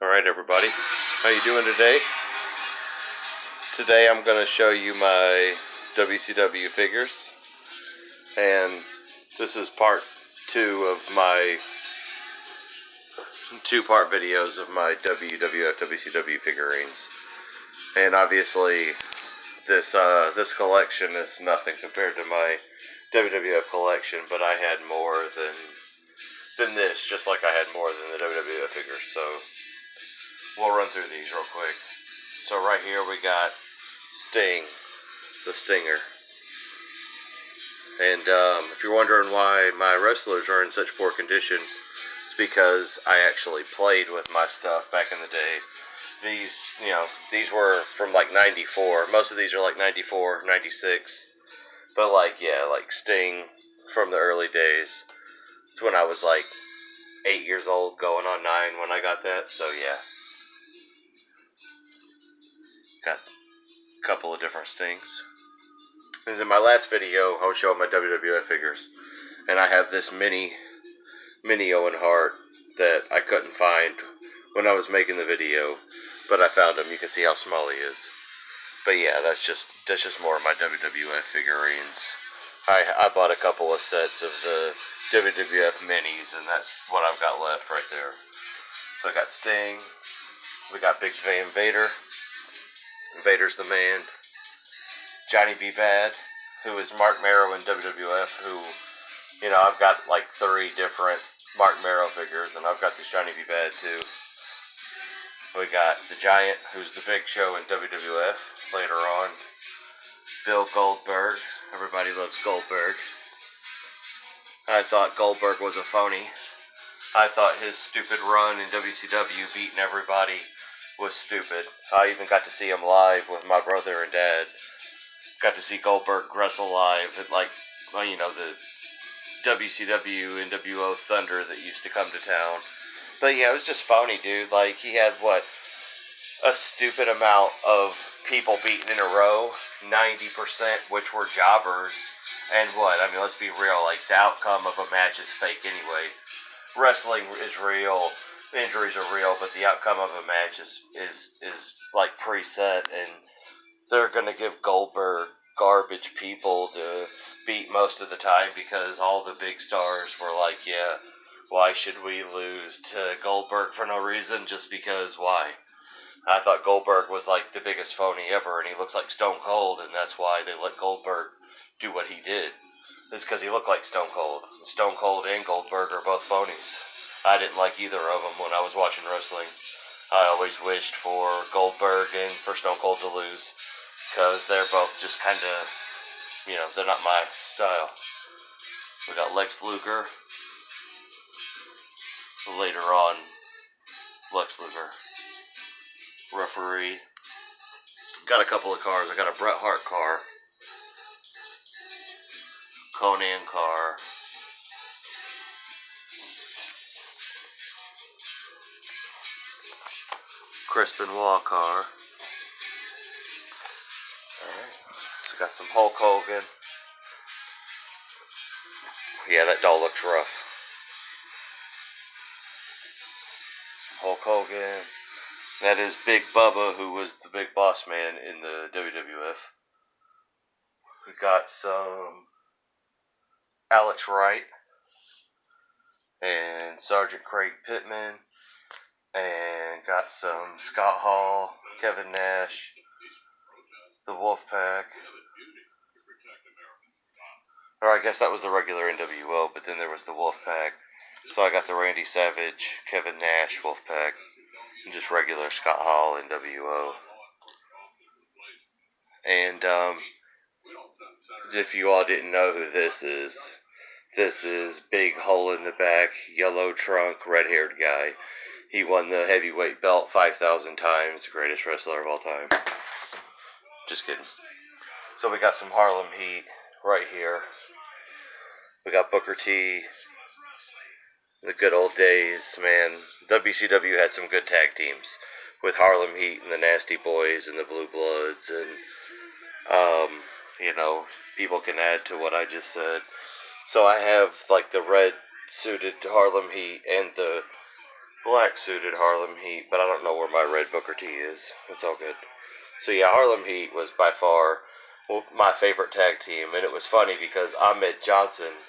Alright everybody, how you doing today? Today I'm going to show you my WCW figures, and this is part 2 of my two-part videos of my WWF WCW figurines. And obviously this collection is nothing compared to my WWF collection, but I had more than this, just like I had more than the WWF figures, so we'll run through these real quick. So right here we got Sting, the Stinger. And if you're wondering why my wrestlers are in such poor condition, it's because I actually played with my stuff back in the day. These were from like 94. Most of these are like 94, 96. But like Sting from the early days. It's when I was like 8 years old, going on 9 when I got that. So yeah. Got a couple of different Stings. And in my last video, I was showing my WWF figures, and I have this mini Owen Hart that I couldn't find when I was making the video, but I found him. You can see how small he is. But yeah, that's just more of my WWF figurines. I bought a couple of sets of the WWF minis, and that's what I've got left right there. So I got Sting. We got Big Van Vader. Vader's the man. Johnny B. Bad, who is Mark Merrow in WWF, who, I've got like 3 different Mark Merrow figures, and I've got this Johnny B. Bad too. We got the Giant, who's the Big Show in WWF later on. Bill Goldberg. Everybody loves Goldberg. I thought Goldberg was a phony. I thought his stupid run in WCW beating everybody was stupid. I even got to see him live with my brother and dad. Got to see Goldberg wrestle live at the WCW NWO Thunder that used to come to town. But yeah, it was just phony, dude. Like, he had a stupid amount of people beaten in a row, 90%, which were jobbers. And let's be real, like, the outcome of a match is fake anyway. Wrestling is real, injuries are real, but the outcome of a match is like preset, and they're going to give Goldberg garbage people to beat most of the time because all the big stars were like, yeah, why should we lose to Goldberg for no reason? Just because, why? I thought Goldberg was like the biggest phony ever, and he looks like Stone Cold, and that's why they let Goldberg do what he did. It's because he looked like Stone Cold. Stone Cold and Goldberg are both phonies. I didn't like either of them when I was watching wrestling. I always wished for Goldberg and for Stone Cold to lose, because they're both just kind of, they're not my style. We got Lex Luger. Later on, Lex Luger. Referee. Got a couple of cars. I got a Bret Hart car. Conan car. Chris Benoit car. Alright. So got some Hulk Hogan. Yeah, that doll looks rough. Some Hulk Hogan. That is Big Bubba, who was the big boss man in the WWF. We got some Alex Wright and Sergeant Craig Pittman, and got some Scott Hall, Kevin Nash, the Wolfpack. Or I guess that was the regular NWO, but then there was the Wolfpack. So I got the Randy Savage, Kevin Nash Wolfpack, and just regular Scott Hall NWO. And if you all didn't know who this is Big Hole in the Back, yellow trunk, red-haired guy. He won the heavyweight belt 5,000 times, the greatest wrestler of all time. Just kidding. So we got some Harlem Heat right here. We got Booker T. The good old days, man. WCW had some good tag teams with Harlem Heat and the Nasty Boys and the Blue Bloods, and people can add to what I just said. So I have like the red suited Harlem Heat and the black suited Harlem Heat, but I don't know where my red Booker T is. It's all good. So yeah, Harlem Heat was by far my favorite tag team, and it was funny because Ahmed Johnson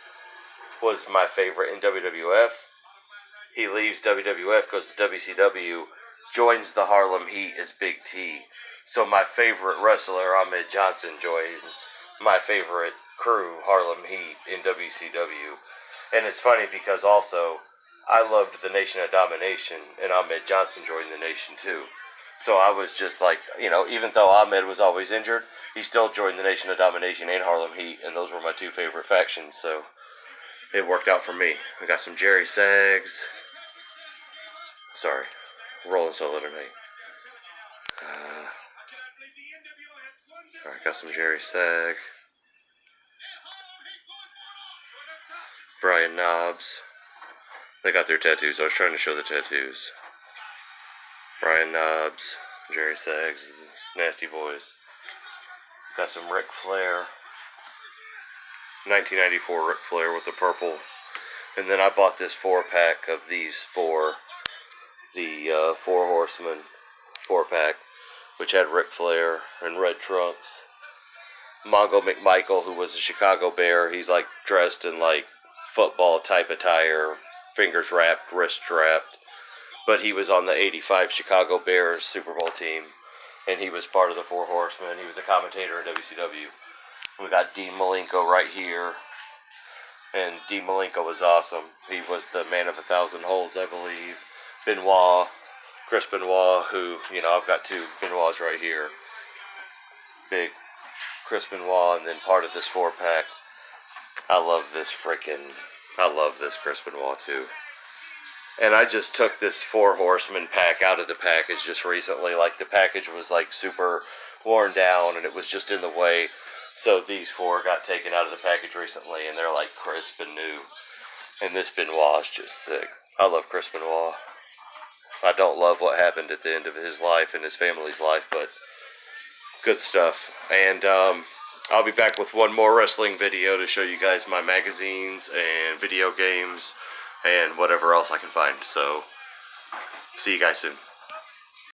was my favorite in WWF. He leaves WWF, goes to WCW, joins the Harlem Heat as Big T. So my favorite wrestler, Ahmed Johnson, joins my favorite crew, Harlem Heat, in WCW. And it's funny because also, I loved the Nation of Domination, and Ahmed Johnson joined the Nation too. So I was just like, even though Ahmed was always injured, he still joined the Nation of Domination and Harlem Heat, and those were my two favorite factions, so it worked out for me. We got some Jerry Sags. Sorry, rolling solo tonight. Alright, got some Jerry Sag. Brian Knobs. They got their tattoos. I was trying to show the tattoos. Brian Knobs, Jerry Sags, Nasty Boys. Got some Ric Flair. 1994 Ric Flair with the purple. And then I bought this 4-pack of these four. The Four Horsemen 4-pack, which had Ric Flair and red trunks. Mongo McMichael, who was a Chicago Bear, he's like dressed in like football type attire, fingers wrapped, wrist wrapped. But he was on the '85 Chicago Bears Super Bowl team, and he was part of the Four Horsemen. He was a commentator in WCW. We got Dean Malenko right here, and Dean Malenko was awesome. He was the man of 1,000 holds, I believe. Benoit, Chris Benoit, who, I've got two Benoits right here. Big Chris Benoit, and then part of this 4-pack. I love this Chris Benoit too. And I just took this Four Horsemen pack out of the package just recently. Like, the package was like super worn down and it was just in the way. So these four got taken out of the package recently, and they're like crisp and new. And this Benoit is just sick. I love Chris Benoit. I don't love what happened at the end of his life and his family's life, but good stuff. And I'll be back with one more wrestling video to show you guys my magazines and video games and whatever else I can find. So, see you guys soon.